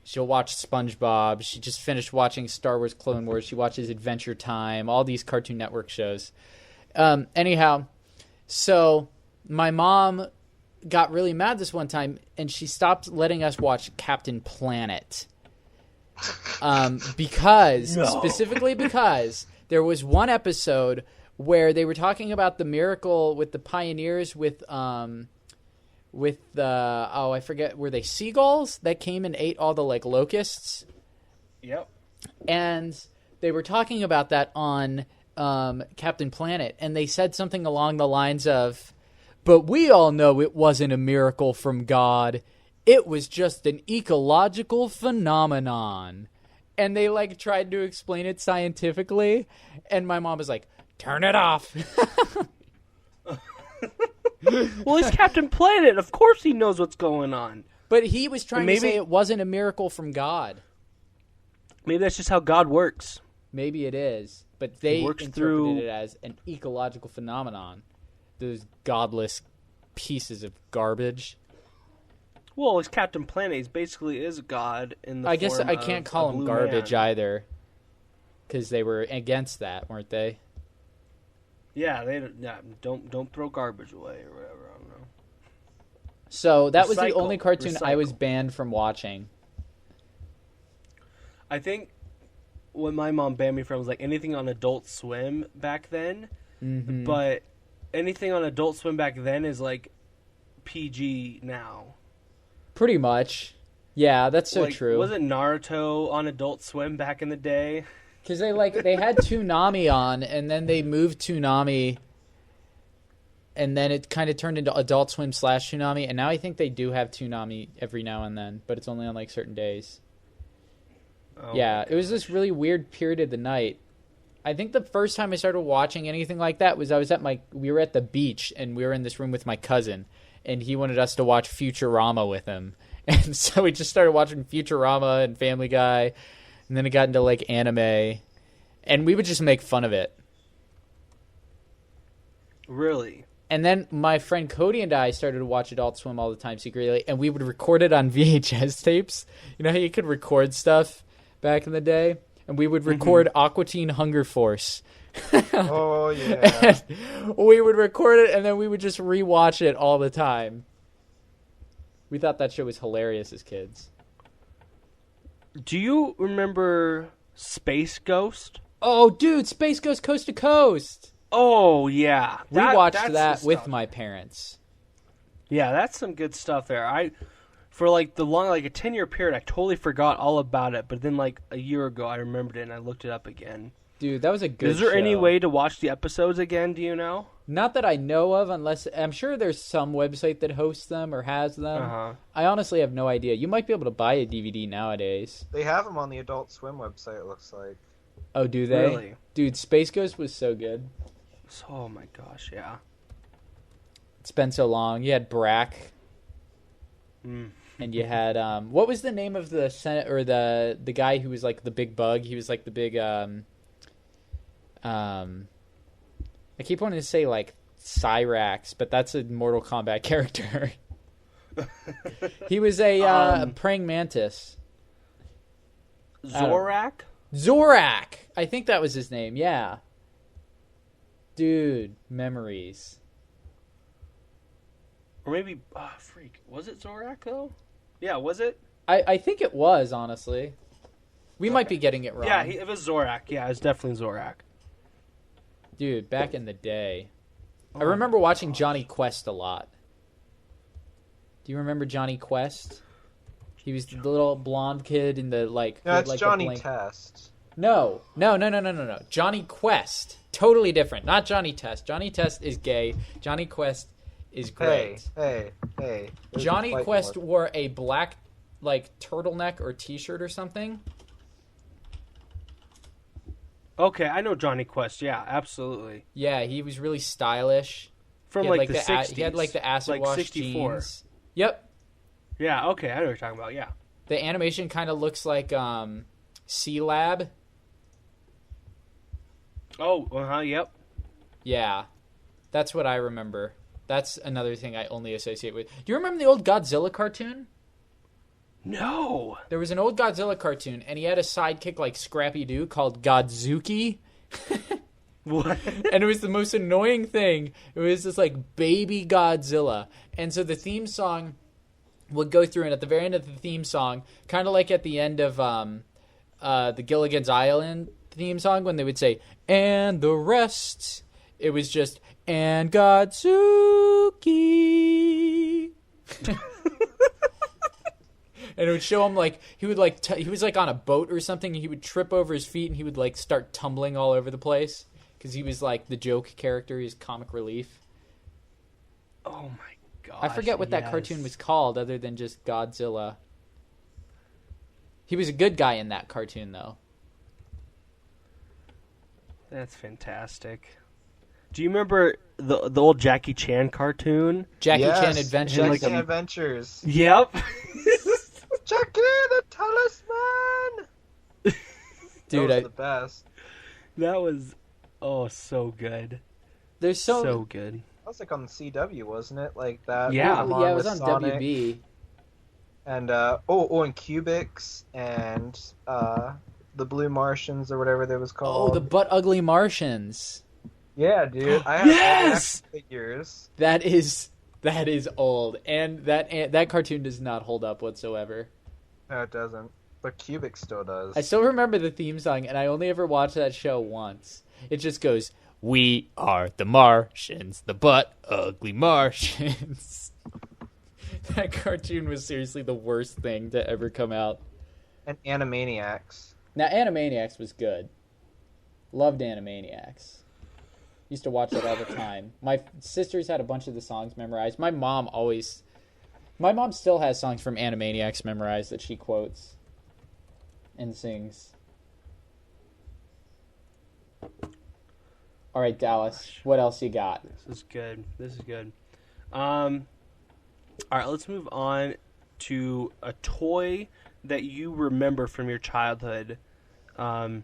She'll watch SpongeBob. She just finished watching Star Wars Clone Wars. She watches Adventure Time, all these Cartoon Network shows. Anyhow, so my mom got really mad this one time, and she stopped letting us watch Captain Planet. Specifically because there was one episode where they were talking about the miracle with the pioneers with I forget, were they seagulls that came and ate all the like locusts? Yep. And they were talking about that on Captain Planet, and they said something along the lines of, "But we all know it wasn't a miracle from God. It was just an ecological phenomenon." And they like tried to explain it scientifically, and my mom was like, "Turn it off." Well, he's Captain Planet. Of course he knows what's going on. But he was trying to say it wasn't a miracle from God. Maybe that's just how God works. Maybe it is. But they interpreted it as an ecological phenomenon. Those godless pieces of garbage. Well, it's Captain Planet. He basically is God in the I guess I can't call him garbage either. Because they were against that, weren't they? Yeah, don't throw garbage away or whatever. I don't know. So that was the only cartoon I was banned from watching. I think what my mom banned me from was like anything on Adult Swim back then. Mm-hmm. But anything on Adult Swim back then is like PG now. Pretty much. Yeah, that's so true. Wasn't Naruto on Adult Swim back in the day? Because they had Toonami on, and then they moved Toonami, and then it kind of turned into Adult Swim / Toonami, and now I think they do have Toonami every now and then, but it's only on like certain days. Oh, yeah, it was this really weird period of the night. I think the first time I started watching anything like that was we were at the beach, and we were in this room with my cousin, and he wanted us to watch Futurama with him. And so we just started watching Futurama and Family Guy. And then it got into, like, anime. And we would just make fun of it. Really? And then my friend Cody and I started to watch Adult Swim all the time secretly. And we would record it on VHS tapes. You know how you could record stuff back in the day? And we would record Aqua Teen Hunger Force. Oh, yeah. And we would record it, and then we would just rewatch it all the time. We thought that show was hilarious as kids. Do you remember Space Ghost? Oh, dude, Space Ghost Coast to Coast. Oh, yeah. We watched that with my parents. Yeah, that's some good stuff there. For like a 10-year period, I totally forgot all about it. But then like a year ago, I remembered it and I looked it up again. Dude, that was a good show. Is there any way to watch the episodes again, do you know? Not that I know of, unless... I'm sure there's some website that hosts them or has them. Uh-huh. I honestly have no idea. You might be able to buy a DVD nowadays. They have them on the Adult Swim website, it looks like. Oh, do they? Really? Dude, Space Ghost was so good. Oh my gosh, yeah. It's been so long. You had Brack. And you had... what was the name of the Senate, or the guy who was like the big bug? He was like the big... I keep wanting to say like Cyrax, but that's a Mortal Kombat character. He was a praying mantis. Zorak? Zorak! I think that was his name, yeah. Dude, memories. Or maybe, was it Zorak though? Yeah, was it? I think it was, honestly. We might be getting it wrong. Yeah, it was Zorak. Yeah, it was definitely Zorak. Dude, back in the day. I remember watching Johnny Quest a lot. Do you remember Johnny Quest? He was the little blonde kid in the, like... No, it's Johnny Test. No. Johnny Quest. Totally different. Not Johnny Test. Johnny Test is gay. Johnny Quest is great. Hey. Johnny Quest wore a black, like, turtleneck or t-shirt or something. Okay, I know Johnny Quest. Yeah, absolutely. Yeah, he was really stylish. From like the 60s. He had like the acid wash 64. jeans. Yep. Yeah, okay, I know what you're talking about, yeah. The animation kind of looks like C-Lab Oh, yep. Yeah, that's what I remember. That's another thing I only associate with. Do you remember the old Godzilla cartoon? No. There was an old Godzilla cartoon, and he had a sidekick like Scrappy Doo called Godzuki. What? And it was the most annoying thing. It was this like baby Godzilla. And so the theme song would go through, and at the very end of the theme song, kind of like at the end of the Gilligan's Island theme song, when they would say, and the rest, it was just, and Godzuki. And it would show him like he would like he was like on a boat or something, and he would trip over his feet and he would like start tumbling all over the place because he was like the joke character. He's comic relief. Oh my gosh! I forget what that cartoon was called, other than just Godzilla. He was a good guy in that cartoon, though. That's fantastic. Do you remember the old Jackie Chan cartoon? Jackie Chan Adventures. Jackie Chan Adventures. Yep. Jackie the Talisman. Dude, that was the best. That was so good. There's so good. That was like on the CW, wasn't it? Like that. Yeah. Yeah, it was on Sonic. WB. And and Cubics and the Blue Martians or whatever that was called. Oh, the Butt Ugly Martians. Yeah, dude. I have all the action figures. That is old, and that cartoon does not hold up whatsoever. No, it doesn't. But Cubic still does. I still remember the theme song, and I only ever watched that show once. It just goes, "We are the Martians, the Butt Ugly Martians." That cartoon was seriously the worst thing to ever come out. And Animaniacs. Now, Animaniacs was good. Loved Animaniacs. Used to watch it all the time. My sisters had a bunch of the songs memorized. My mom still has songs from Animaniacs memorized that she quotes and sings. All right, Dallas, what else you got? This is good. All right, let's move on to a toy that you remember from your childhood. And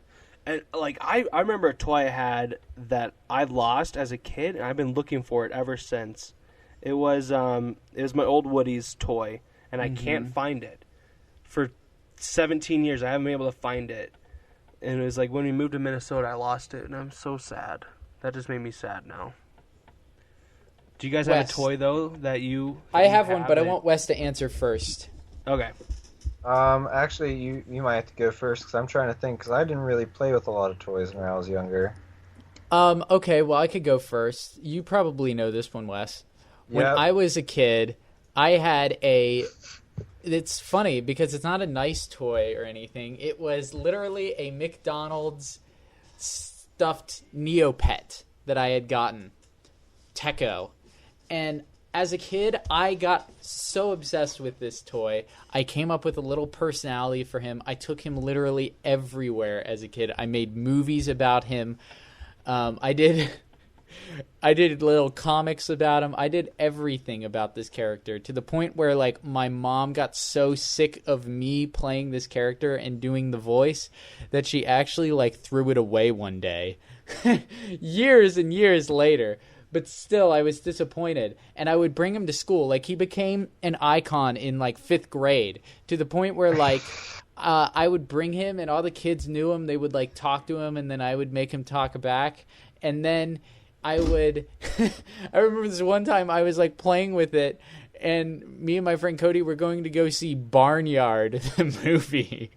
like I remember a toy I had that I lost as a kid, and I've been looking for it ever since. It was my old Woody's toy, and I can't find it. For 17 years, I haven't been able to find it. And it was like when we moved to Minnesota, I lost it, and I'm so sad. That just made me sad now. Do you guys have a toy though that you? I have one, but I want Wes to answer first. Okay. Actually, you might have to go first because I'm trying to think because I didn't really play with a lot of toys when I was younger. Okay, well, I could go first. You probably know this one, Wes. When I was a kid, I had it's funny because it's not a nice toy or anything. It was literally a McDonald's stuffed Neopet that I had gotten. Techo. And as a kid, I got so obsessed with this toy. I came up with a little personality for him. I took him literally everywhere as a kid. I made movies about him. I did little comics about him. I did everything about this character to the point where like my mom got so sick of me playing this character and doing the voice that she actually like threw it away one day. Years and years later. But still, I was disappointed, and I would bring him to school. Like, he became an icon in, like, 5th grade, to the point where, like, I would bring him, and all the kids knew him. They would, like, talk to him, and then I would make him talk back. And then I would I remember this one time I was, like, playing with it, and me and my friend Cody were going to go see Barnyard, the movie.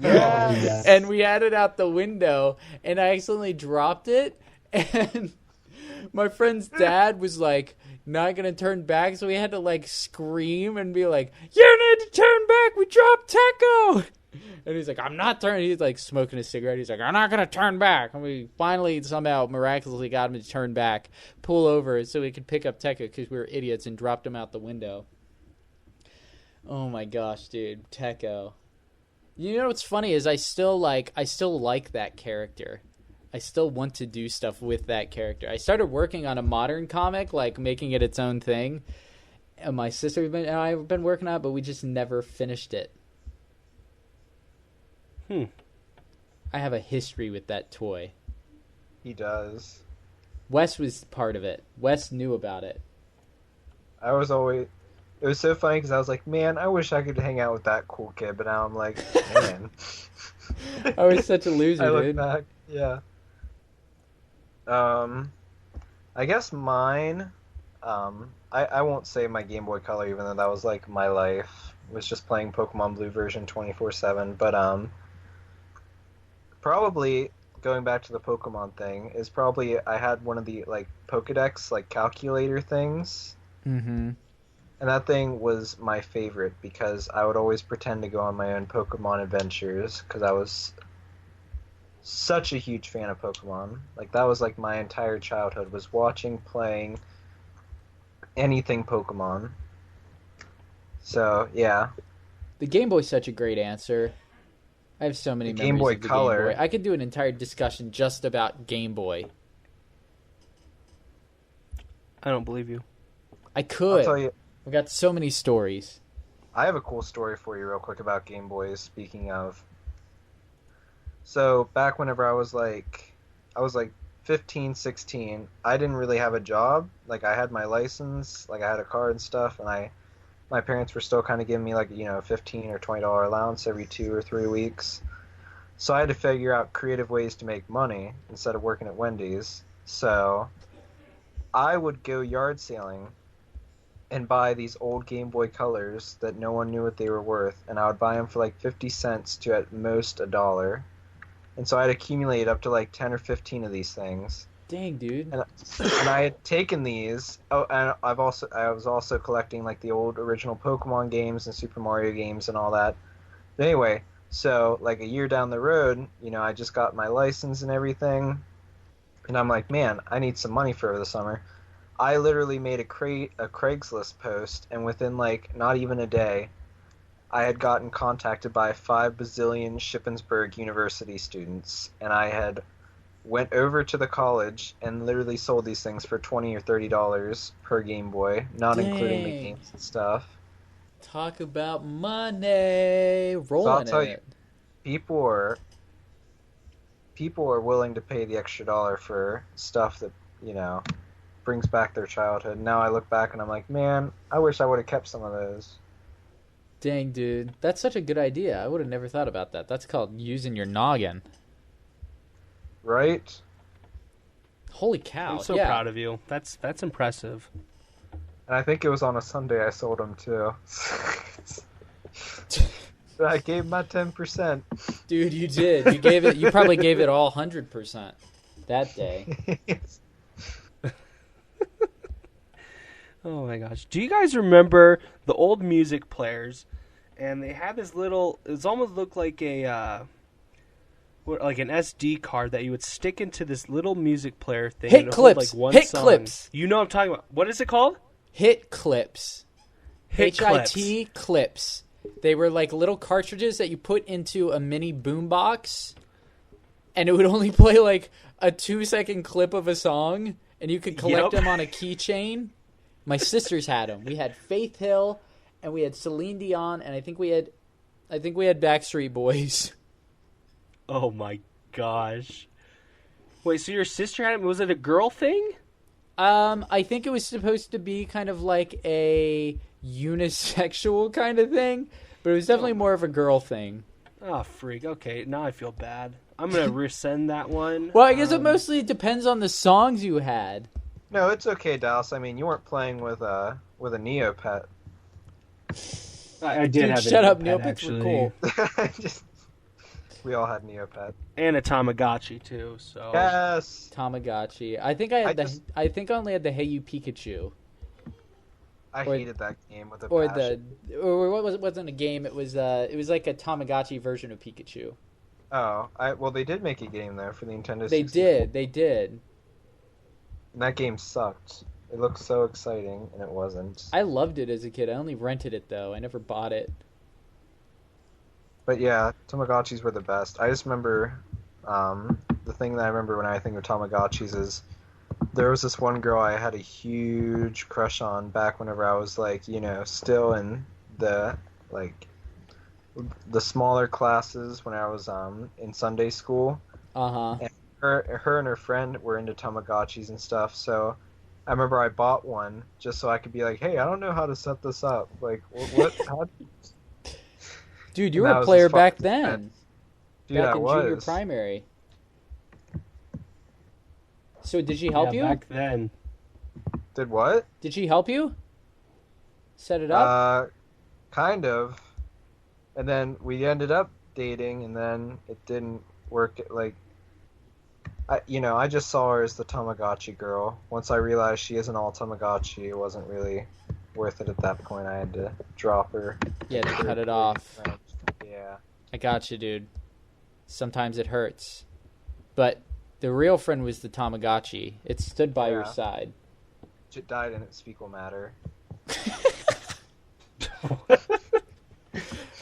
Yes. And we had it out the window, and I accidentally dropped it, and my friend's dad was like not gonna turn back, so we had to like scream and be like, "You need to turn back, we dropped Techo!" And he's like, "I'm not turning." He's like smoking a cigarette. He's like, "I'm not gonna turn back." And we finally somehow miraculously got him to turn back, pull over so we could pick up Techo because we were idiots and dropped him out the window. Oh my gosh, dude, Techo. You know what's funny is I still like that character. I still want to do stuff with that character. I started working on a modern comic, like making it its own thing. And my sister and I have been working on it, but we just never finished it. I have a history with that toy. He does. Wes was part of it. Wes knew about it. I was always... It was so funny because I was like, man, I wish I could hang out with that cool kid. But now I'm like, man. I was such a loser, I look dude. back, yeah. I guess mine, I won't say my Game Boy Color, even though that was like my life. Was just playing Pokemon Blue version 24/7. But probably going back to the Pokemon thing is probably I had one of the like Pokedex like calculator things. Mm-hmm. And that thing was my favorite because I would always pretend to go on my own Pokemon adventures because I was such a huge fan of Pokemon. Like, that was like my entire childhood was watching, playing anything Pokemon. So, yeah. The Game Boy's such a great answer. I have so many The memories Game Boy of the Color. Game Boy. I could do an entire discussion just about Game Boy. I don't believe you. I could. I'll tell you, I got so many stories. I have a cool story for you real quick about Game Boys, speaking of. So, back whenever I was like 15, 16, I didn't really have a job. Like, I had my license, like, I had a car and stuff, and my parents were still kind of giving me, like, you know, $15 or $20 allowance every 2 or 3 weeks. So I had to figure out creative ways to make money instead of working at Wendy's. So I would go yard sailing and buy these old Game Boy Colors that no one knew what they were worth, and I would buy them for like 50 cents to at most $1. And so I'd accumulate up to like 10 or 15 of these things. Dang, dude. And I had taken these. Oh, and I was also collecting like the old original Pokemon games and Super Mario games and all that. But anyway, so like a year down the road, you know, I just got my license and everything, and I'm like, man, I need some money for the summer. I literally made a Craigslist post, and within like not even a day, I had gotten contacted by 5 bazillion Shippensburg University students, and I had went over to the college and literally sold these things for $20 or $30 per Game Boy, not including the Dang. games and stuff. Talk about money. Rolling tell in you, it. people are willing to pay the extra dollar for stuff that, you know, brings back their childhood. Now I look back and I'm like, man, I wish I would have kept some of those. Dang, dude. That's such a good idea. I would have never thought about that. That's called using your noggin. Right? Holy cow. I'm so yeah. proud of you. That's impressive. And I think it was on a Sunday I sold them too. But I gave my 10%. Dude, you did. You probably gave it all 100% that day. Oh my gosh. Do you guys remember the old music players? And they had this little, it almost looked like like an SD card that you would stick into this little music player thing. Hit and it would hold, clips. like, one Hit song. clips. You know what I'm talking about. What is it called? Hit clips. Hit clips. HIT clips. They were like little cartridges that you put into a mini boombox, and it would only play like a 2-second clip of a song, and you could collect them on a keychain. My sisters had them. We had Faith Hill, and we had Celine Dion, and I think we had Backstreet Boys. Oh my gosh. Wait, so your sister had it? Was it a girl thing? I think it was supposed to be kind of like a unisexual kind of thing, but it was definitely more of a girl thing. Oh, freak. Okay, now I feel bad. I'm going to resend that one. Well, I guess it mostly depends on the songs you had. No, it's okay, Dallas. I mean, you weren't playing with a Neopet. I did Dude, have shut up. Neopet, Neopets actually. were cool. We all had Neopet. And a Tamagotchi, too. So Yes. Tamagotchi. I think I think I only had the Hey You Pikachu. I Or- hated that game with a Or passion. or what was it? Wasn't a game. It was like a Tamagotchi version of Pikachu. Oh, well, they did make a game though for the Nintendo 64. They did. And that game sucked. It looked so exciting, and it wasn't. I loved it as a kid. I only rented it though. I never bought it. But yeah, Tamagotchis were the best. I just remember, the thing that I remember when I think of Tamagotchis is there was this one girl I had a huge crush on back whenever I was like, you know, still in the smaller classes when I was in Sunday school. Uh huh. And her and her friend were into Tamagotchis and stuff, so I remember I bought one just so I could be like, hey, I don't know how to set this up. Like, what? How? Dude, you were a player back then. Dude, back I in was. junior primary. So did she help you? Back then. Did what? Did she help you set it up? Kind of. And then we ended up dating, and then it didn't work. Like, I just saw her as the Tamagotchi girl. Once I realized she isn't all Tamagotchi, it wasn't really worth it at that point. I had to drop her. Yeah, to cut it off. Yeah. I got you, dude. Sometimes it hurts. But the real friend was the Tamagotchi. It stood by your side. It died in its fecal matter.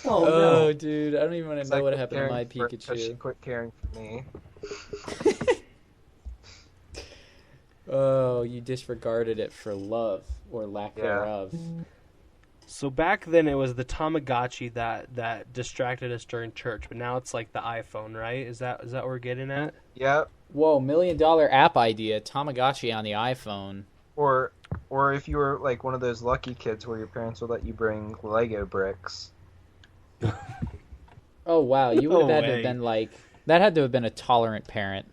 Oh, no. Dude, I don't even want to know like what happened to my Because she Pikachu. quit caring for me. Oh, you disregarded it for love or lack thereof. So back then it was the Tamagotchi that distracted us during church, but now it's like the iPhone, right? Is that what we're getting at? Yep. Whoa, $1 million app idea, Tamagotchi on the iPhone. Or if you were like one of those lucky kids where your parents would let you bring Lego bricks. Oh, wow. You would have No had to have way. been like... That had to have been a tolerant parent.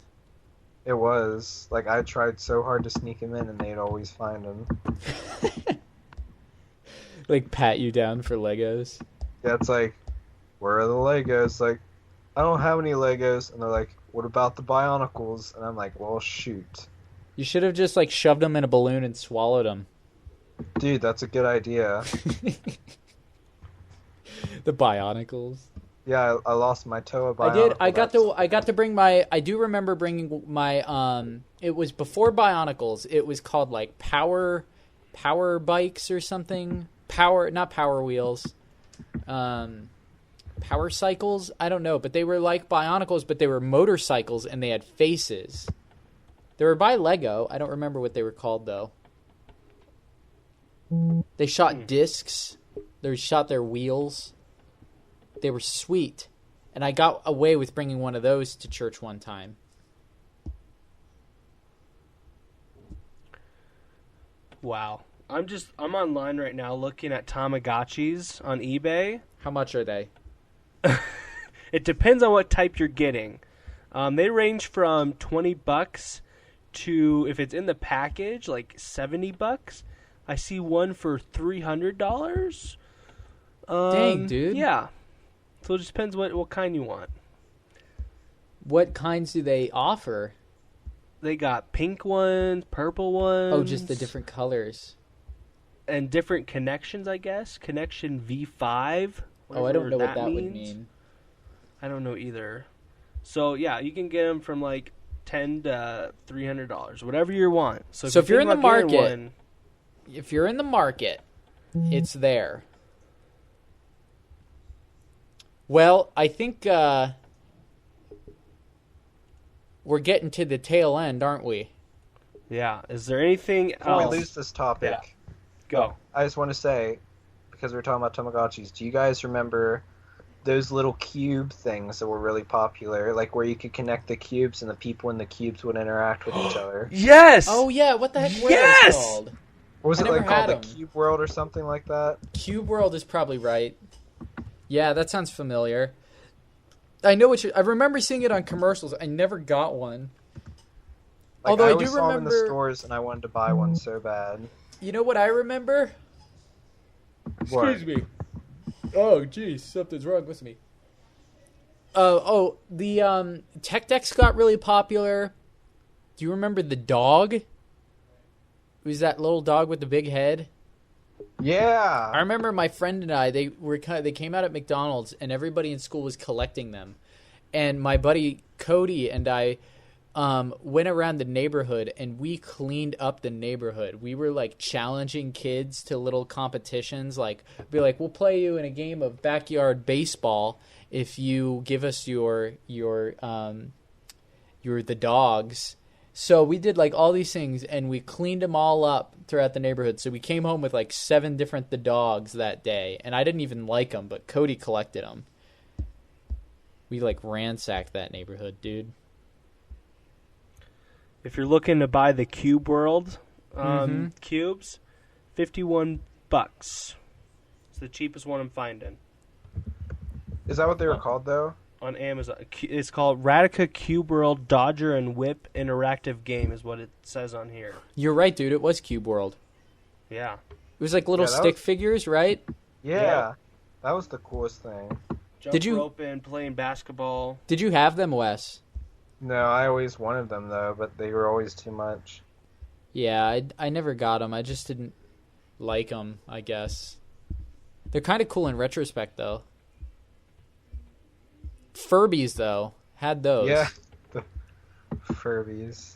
It was. Like, I tried so hard to sneak him in, and they'd always find him. Like, pat you down for Legos. Yeah, it's like, where are the Legos? Like, I don't have any Legos. And they're like, what about the Bionicles? And I'm like, well, shoot. You should have just, like, shoved them in a balloon and swallowed them. Dude, that's a good idea. The Bionicles. Yeah, I lost my Toa Bionicle. I did. I got to bring my. I do remember bringing my. It was before Bionicles. It was called like power bikes or something. Not power wheels. Power cycles. I don't know, but they were like Bionicles, but they were motorcycles and they had faces. They were by Lego. I don't remember what they were called though. They shot discs. They shot their wheels. They were sweet. And I got away with bringing one of those to church one time. Wow. I'm online right now looking at Tamagotchis on eBay. How much are they? It depends on what type you're getting. They range from $20 to, if it's in the package, like $70. I see one for $300. Dang, dude. Yeah. So it just depends what kind you want. What kinds do they offer? They got pink ones, purple ones. Oh, just the different colors. And different connections, I guess. Connection V5. Oh, I don't know what that would means. mean. I don't know either. So, yeah, you can get them from like $10 to $300, whatever you want. So if you're in the thinking about getting market, if you're in the market, it's there. Well, I think we're getting to the tail end, aren't we? Yeah. Is there anything Before else? we lose this topic, Go. I just want to say, because we're talking about Tamagotchis, do you guys remember those little cube things that were really popular? Like where you could connect the cubes and the people in the cubes would interact with each other? Yes! Oh, yeah. What the heck were Yes! those called? Or was I it never like called had the 'em. Cube World or something like that? Cube World is probably right. Yeah, that sounds familiar. I know what I remember seeing it on commercials. I never got one. Like, Although I always do saw them in the remember- stores and I wanted to buy one so bad. You know what I remember? What? Excuse me. Oh, geez, something's wrong with me. The Tech Decks got really popular. Do you remember the dog? It was that little dog with the big head. Yeah! I remember my friend and I. They came out at McDonald's, and everybody in school was collecting them. And my buddy Cody and I went around the neighborhood, and we cleaned up the neighborhood. We were like challenging kids to little competitions. Like, be like, we'll play you in a game of backyard baseball if you give us the dogs. So we did like all these things, and we cleaned them all up throughout the neighborhood. So we came home with like 7 different the dogs that day, and I didn't even like them, but Cody collected them. We like ransacked that neighborhood, dude. If you're looking to buy the Cube World cubes, $51. It's the cheapest one I'm finding. Is that what they were called, though? On Amazon. It's called Radica Cube World Dodger and Whip Interactive Game is what it says on here. You're right, dude. It was Cube World. Yeah. It was like little stick figures, right? Yeah. That was the coolest thing. Jump roping, playing basketball. Did you have them, Wes? No, I always wanted them, though, but they were always too much. Yeah, I never got them. I just didn't like them, I guess. They're kind of cool in retrospect, though. Furbies, though, had those. Yeah, the Furbies.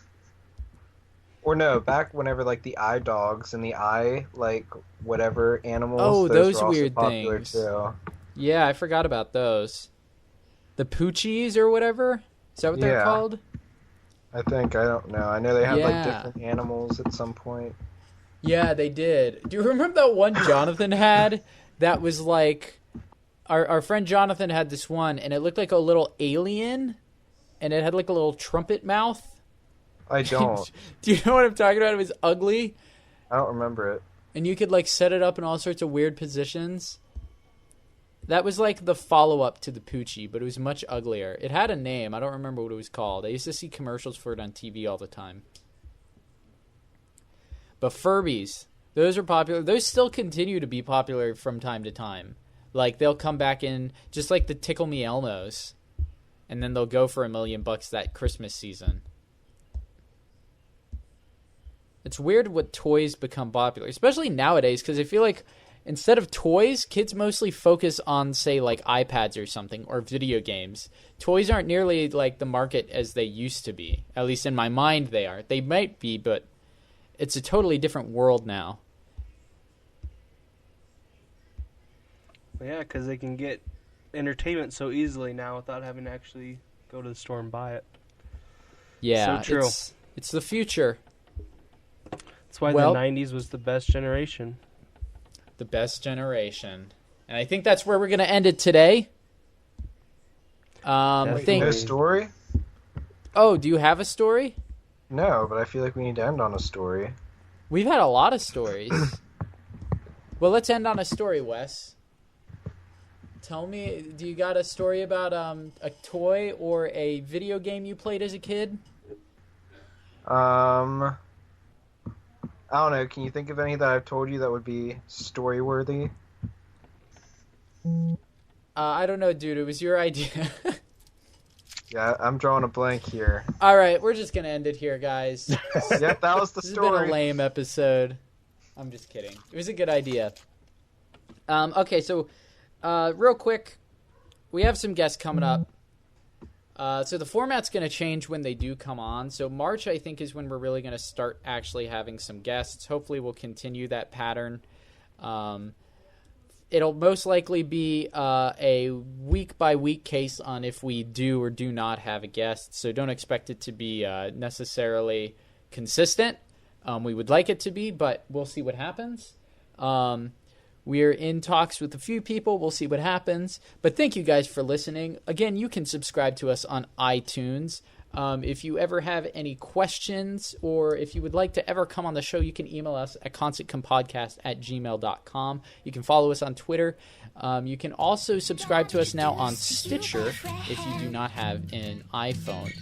Or no, back whenever, like, the eye dogs and the eye, like, whatever animals. Oh, those were weird also popular things. Too. Yeah, I forgot about those. The Poochies or whatever? Is that what they're called? I think. I don't know. I know they had, like, different animals at some point. Yeah, they did. Do you remember that one Jonathan had that was, like... Our friend Jonathan had this one, and it looked like a little alien, and it had, like, a little trumpet mouth. I don't. Do you know what I'm talking about? It was ugly. I don't remember it. And you could, like, set it up in all sorts of weird positions. That was, like, the follow-up to the Poochie, but it was much uglier. It had a name. I don't remember what it was called. I used to see commercials for it on TV all the time. But Furbies, those are popular. Those still continue to be popular from time to time. Like, they'll come back in, just like the Tickle Me Elmos, and then they'll go for $1 million that Christmas season. It's weird what toys become popular, especially nowadays, because I feel like instead of toys, kids mostly focus on, say, like iPads or something, or video games. Toys aren't nearly like the market as they used to be. At least in my mind they are. They might be, but it's a totally different world now. Yeah, because they can get entertainment so easily now without having to actually go to the store and buy it. Yeah, so true. It's the future. That's why the 90s was the best generation. The best generation. And I think that's where we're going to end it today. No story? Oh, do you have a story? No, but I feel like we need to end on a story. We've had a lot of stories. Well, let's end on a story, Wes. Tell me, do you got a story about a toy or a video game you played as a kid? I don't know. Can you think of any that I've told you that would be story-worthy? I don't know, dude. It was your idea. Yeah, I'm drawing a blank here. All right, we're just going to end it here, guys. Yep, that was the This story. has been a lame episode. I'm just kidding. It was a good idea. Okay, so real quick, we have some guests coming up. So the format's going to change when they do come on. So March, I think, is when we're really going to start actually having some guests. Hopefully we'll continue that pattern. It'll most likely be a week-by-week case on if we do or do not have a guest. So don't expect it to be necessarily consistent. We would like it to be, but we'll see what happens. We're in talks with a few people. We'll see what happens. But thank you guys for listening. Again, you can subscribe to us on iTunes. If you ever have any questions or if you would like to ever come on the show, you can email us at constantcompodcast@gmail.com. You can follow us on Twitter. You can also subscribe to us now on Stitcher if you do not have an iPhone.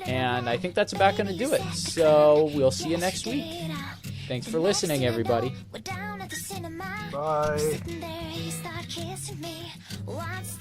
And I think that's about going to do it. So we'll see you next week. Thanks for listening, everybody. Bye. Sitting there, he started kissing me. Once